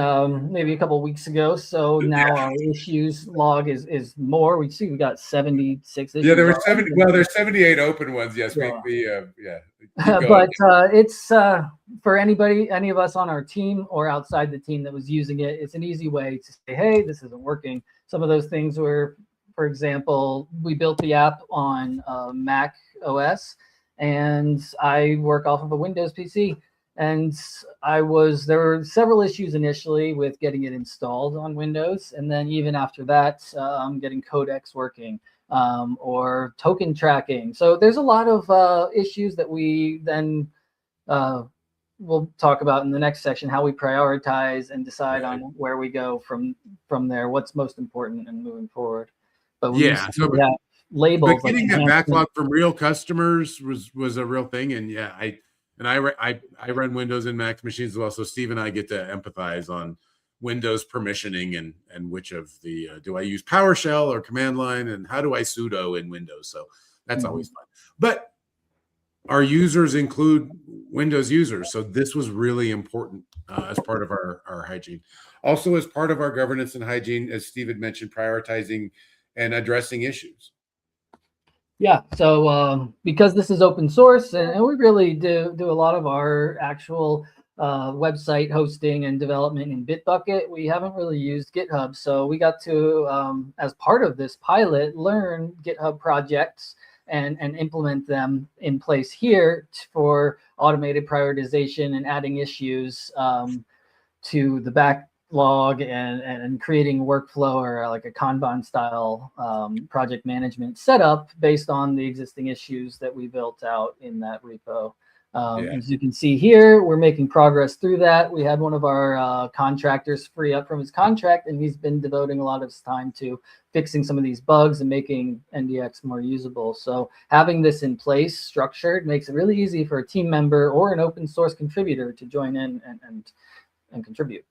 maybe a couple of weeks ago. So now our issues log is more. We see we got 76 issues. Yeah, there were 70. Well, there's 78 open ones. Yes, yeah. But it's for any of us on our team or outside the team that was using it, it's an easy way to say, hey, this isn't working. Some of those things were, for example, we built the app on Mac OS, and I work off of a Windows PC. And there were several issues initially with getting it installed on Windows. And then even after that, getting codecs working or token tracking. So there's a lot of issues that we then we'll talk about in the next section, how we prioritize and decide on where we go from there, what's most important and moving forward. But we labels. But getting that backlog from real customers was a real thing. And I run Windows and Mac machines as well. So Steve and I get to empathize on Windows permissioning and which of the, do I use PowerShell or command line, and how do I sudo in Windows? So that's always fun. But our users include Windows users. So this was really important as part of our hygiene. Also, as part of our governance and hygiene, as Steve had mentioned, prioritizing and addressing issues. Yeah, so because this is open source, and we really do a lot of our actual website hosting and development in Bitbucket, we haven't really used GitHub. So we got to, as part of this pilot, learn GitHub projects and implement them in place here for automated prioritization and adding issues to the backlog and creating workflow or like a Kanban style project management setup based on the existing issues that we built out in that repo. As you can see here, we're making progress through that. We had one of our contractors free up from his contract, and he's been devoting a lot of his time to fixing some of these bugs and making NDX more usable. So having this in place, structured, makes it really easy for a team member or an open source contributor to join in and contribute.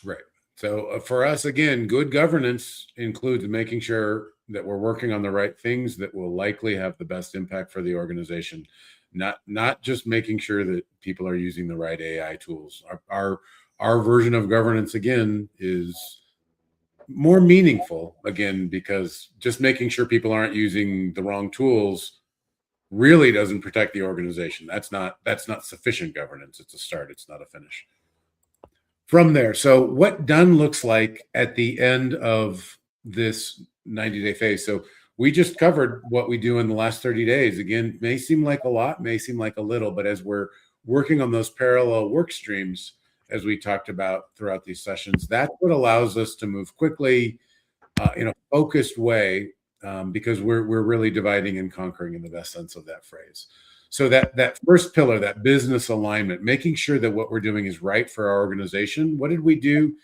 Right. So for us, again, good governance includes making sure that we're working on the right things that will likely have the best impact for the organization. Not just making sure that people are using the right AI tools. Our version of governance, again, is more meaningful, again, because just making sure people aren't using the wrong tools really doesn't protect the organization. That's not sufficient governance. It's a start. It's not a finish. From there, so what done looks like at the end of this 90-day phase. So we just covered what we do in the last 30 days. Again, may seem like a lot, may seem like a little, but as we're working on those parallel work streams, as we talked about throughout these sessions, that's what allows us to move quickly in a focused way, because we're really dividing and conquering in the best sense of that phrase. So that first pillar, that business alignment, making sure that what we're doing is right for our organization. What did we do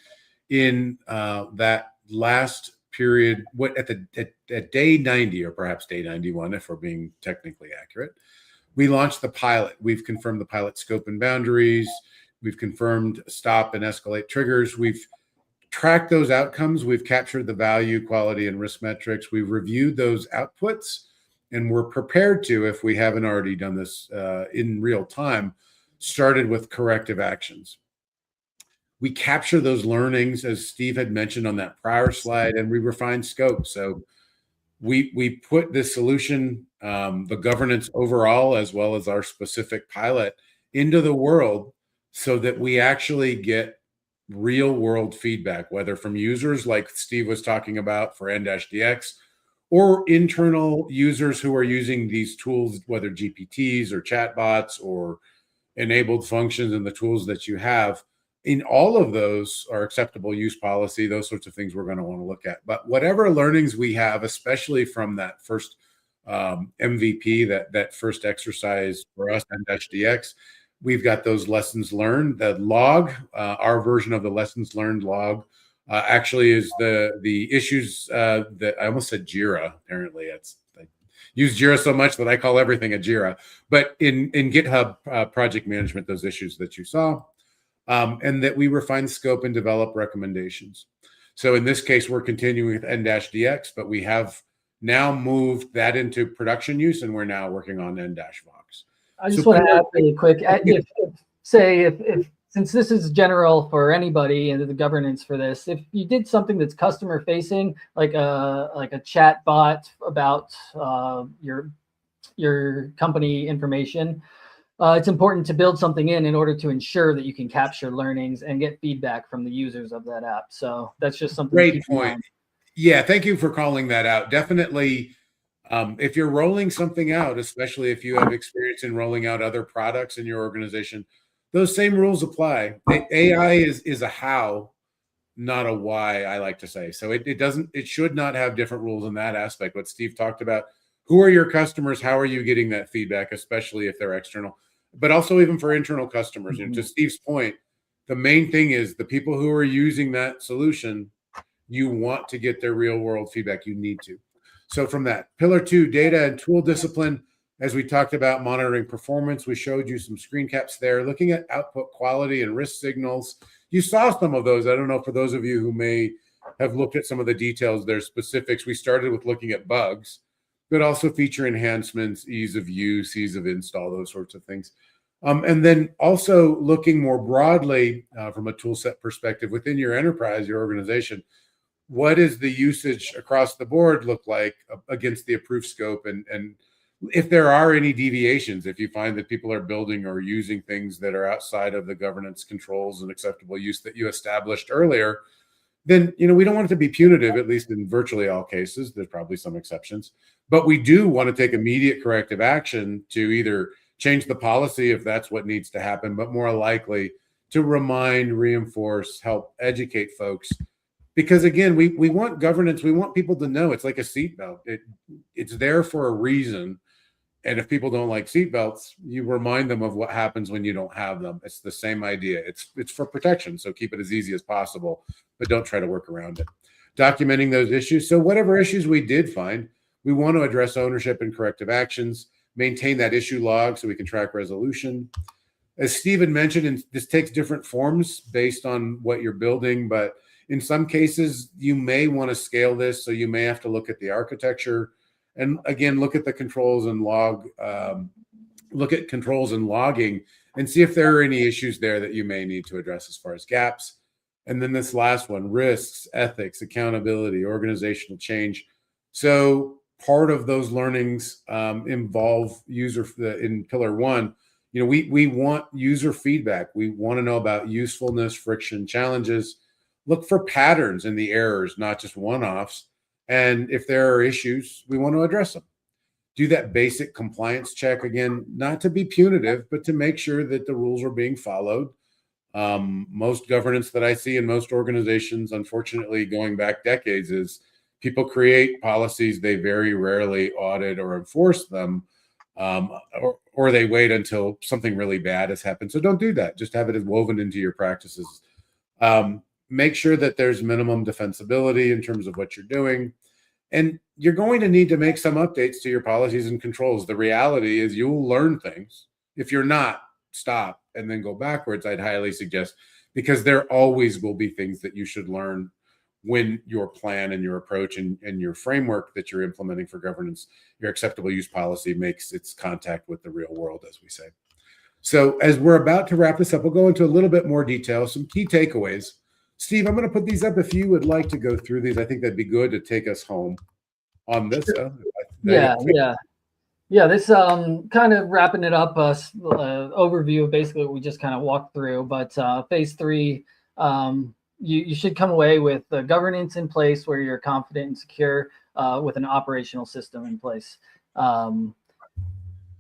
in that last period? What at day 90, or perhaps day 91, if we're being technically accurate, we launched the pilot. We've confirmed the pilot scope and boundaries. We've confirmed stop and escalate triggers. We've tracked those outcomes. We've captured the value, quality, and risk metrics. We've reviewed those outputs, and we're prepared to, if we haven't already done this in real time, started with corrective actions. We capture those learnings, as Steve had mentioned on that prior slide, and we refine scope. So we put this solution, the governance overall, as well as our specific pilot, into the world so that we actually get real world feedback, whether from users like Steve was talking about for N-DX, or internal users who are using these tools, whether GPTs or chatbots or enabled functions in the tools that you have. In all of those are acceptable use policy, those sorts of things we're going to want to look at. But whatever learnings we have, especially from that first MVP, that first exercise for us, N-DX, we've got those lessons learned. The log, our version of the lessons learned log, actually is the issues that I almost said Jira. Apparently, I use Jira so much that I call everything a Jira. But in GitHub project management, those issues that you saw, and that we refine scope and develop recommendations. So in this case, we're continuing with N-DX, but we have now moved that into production use, and we're now working on N-Vox. I just want to add really quick, if since this is general for anybody and the governance for this, if you did something that's customer facing, like a chat bot about your company information, it's important to build something in order to ensure that you can capture learnings and get feedback from the users of that app. So that's just something. Great point. Yeah, thank you for calling that out. Definitely, if you're rolling something out, especially if you have experience in rolling out other products in your organization, those same rules apply. AI is a how, not a why, I like to say. So it should not have different rules in that aspect. What Steve talked about, who are your customers? How are you getting that feedback, especially if they're external, but also even for internal customers. Mm-hmm. And to Steve's point, the main thing is the people who are using that solution, you want to get their real world feedback. You need to. So from that, pillar 2, data and tool discipline. As we talked about monitoring performance, we showed you some screen caps there, looking at output quality and risk signals. You saw some of those. I don't know, for those of you who may have looked at some of the details, there's specifics. We started with looking at bugs, but also feature enhancements, ease of use, ease of install, those sorts of things. And then also looking more broadly from a tool set perspective within your enterprise, your organization, what is the usage across the board look like against the approved scope? And if there are any deviations, if you find that people are building or using things that are outside of the governance controls and acceptable use that you established earlier, then we don't want it to be punitive, at least in virtually all cases. There's probably some exceptions, but we do want to take immediate corrective action to either change the policy if that's what needs to happen, but more likely to remind, reinforce, help educate folks. Because again, we want governance. We want people to know it's like a seatbelt. It's there for a reason. And if people don't like seatbelts, you remind them of what happens when you don't have them. It's the same idea. It's for protection. So keep it as easy as possible, but don't try to work around it. Documenting those issues. So whatever issues we did find, we want to address ownership and corrective actions, maintain that issue log so we can track resolution. As Stephen mentioned, and this takes different forms based on what you're building, but in some cases, you may want to scale this. So you may have to look at the architecture and again, look at the controls and look at controls and logging and see if there are any issues there that you may need to address as far as gaps. And then this last one, risks, ethics, accountability, organizational change. So part of those learnings involve user in pillar 1. We want user feedback. We want to know about usefulness, friction, challenges. Look for patterns in the errors, not just one-offs. And if there are issues, we want to address them. Do that basic compliance check, again, not to be punitive, but to make sure that the rules are being followed. Most governance that I see in most organizations, unfortunately, going back decades, is people create policies, they very rarely audit or enforce them, or they wait until something really bad has happened. So don't do that. Just have it as woven into your practices. Make sure that there's minimum defensibility in terms of what you're doing. And you're going to need to make some updates to your policies and controls. The reality is you will learn things. If you're not, stop and then go backwards, I'd highly suggest, because there always will be things that you should learn when your plan and your approach and your framework that you're implementing for governance, your acceptable use policy, makes its contact with the real world, as we say. So as we're about to wrap this up, we'll go into a little bit more detail, some key takeaways. Steve, I'm going to put these up if you would like to go through these. I think that'd be good to take us home on this. Yeah, this kind of wrapping it up, overview of basically what we just kind of walked through. But phase 3, you should come away with the governance in place where you're confident and secure with an operational system in place.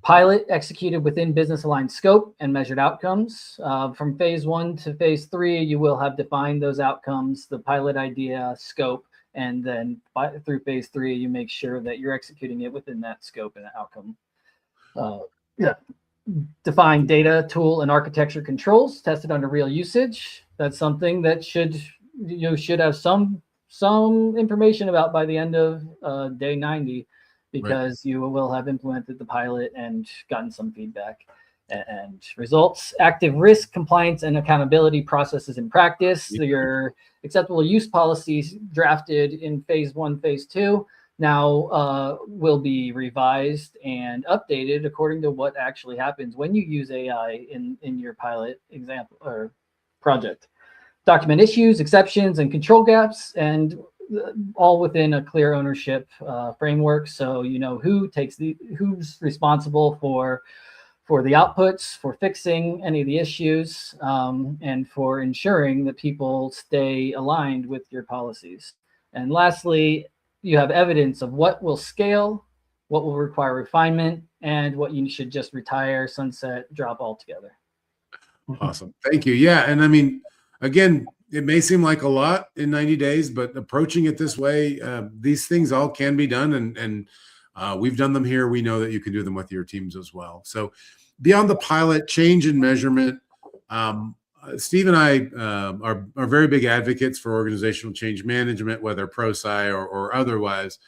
Pilot executed within business aligned scope and measured outcomes. From phase 1 to phase 3, you will have defined those outcomes, the pilot idea, scope, and then through phase 3, you make sure that you're executing it within that scope and outcome. Define data, tool, and architecture controls tested under real usage. That's something that should have some information about by the end of day 90, because right, you will have implemented the pilot and gotten some feedback and results. Active risk, compliance, and accountability processes in practice. Your acceptable use policies drafted in phase 1, phase 2 now will be revised and updated according to what actually happens when you use AI in your pilot example or project. Document issues, exceptions, and control gaps, and all within a clear ownership framework, so you know who's responsible for the outputs, for fixing any of the issues, and for ensuring that people stay aligned with your policies. And lastly, you have evidence of what will scale, what will require refinement, and what you should just retire, sunset, drop altogether. Awesome. Thank you. Yeah. And I mean, again, it may seem like a lot in 90 days, but approaching it this way, these things all can be done. And we've done them here. We know that you can do them with your teams as well. So beyond the pilot, change and measurement, Steve and I are very big advocates for organizational change management, whether pro-sci or otherwise.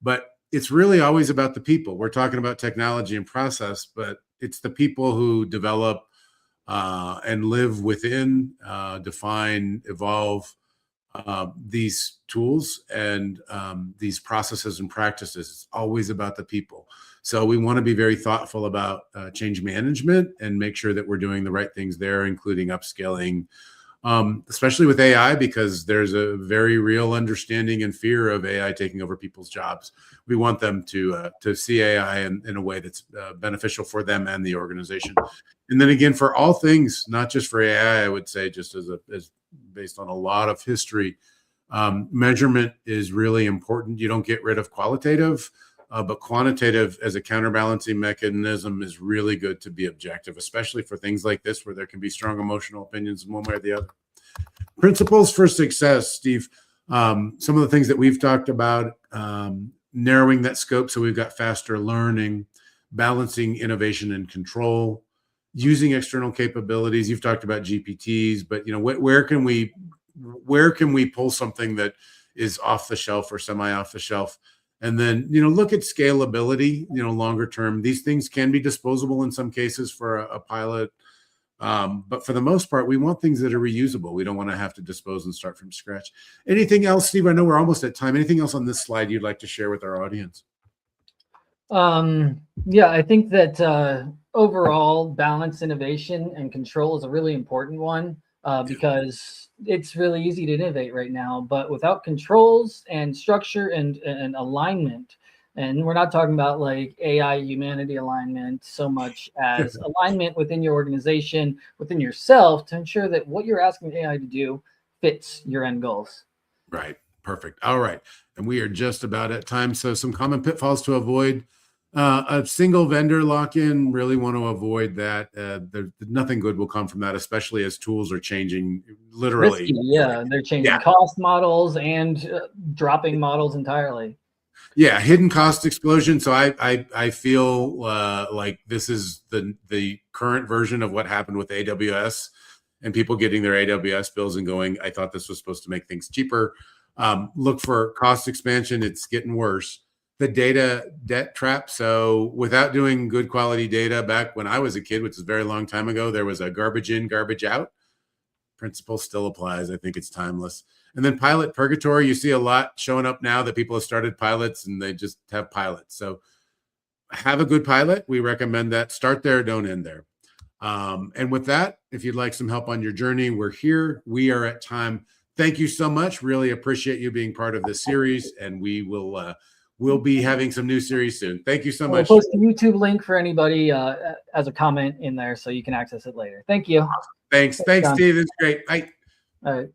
But it's really always about the people. We're talking about technology and process, but it's the people who develop and live within, define, evolve these tools and these processes and practices. It's always about the people. So we want to be very thoughtful about change management and make sure that we're doing the right things there, including upskilling, especially with AI, because there's a very real understanding and fear of AI taking over people's jobs. We want them to see AI in a way that's beneficial for them and the organization. And then again, for all things, not just for AI, I would say, just as based on a lot of history, measurement is really important. You don't get rid of qualitative, but quantitative as a counterbalancing mechanism is really good to be objective, especially for things like this, where there can be strong emotional opinions in one way or the other. Principles for success, Steve. Some of the things that we've talked about, narrowing that scope so we've got faster learning, balancing innovation and control, using external capabilities. You've talked about GPTs, but where can we pull something that is off the shelf or semi off the shelf? And then, look at scalability, longer term. These things can be disposable in some cases for a pilot. But for the most part, we want things that are reusable. We don't want to have to dispose and start from scratch. Anything else, Steve? I know we're almost at time. Anything else on this slide you'd like to share with our audience? Yeah, I think that overall balance, innovation, and control is a really important one because it's really easy to innovate right now, but without controls and structure and alignment, and we're not talking about like AI humanity alignment so much as alignment within your organization, within yourself, to ensure that what you're asking AI to do fits your end goals. Right. Perfect. All right. And we are just about at time. So some common pitfalls to avoid. A single vendor lock-in, really want to avoid that. Nothing good will come from that, especially as tools are changing literally. Risky, yeah, they're changing cost models and dropping models entirely. Yeah, hidden cost explosion. So I feel like this is the current version of what happened with AWS and people getting their AWS bills and going, I thought this was supposed to make things cheaper. Look for cost expansion. It's getting worse. The data debt trap. So without doing good quality data, back when I was a kid, which is a very long time ago, there was a garbage in, garbage out. Principle still applies. I think it's timeless. And then pilot purgatory. You see a lot showing up now that people have started pilots and they just have pilots. So have a good pilot. We recommend that. Start there, don't end there. And with that, if you'd like some help on your journey, we're here. We are at time. Thank you so much. Really appreciate you being part of this series, and we'll be having some new series soon. Thank you so much. We'll post a YouTube link for anybody as a comment in there so you can access it later. Thank you. Thanks, John. Steve. It's great. Bye. All right.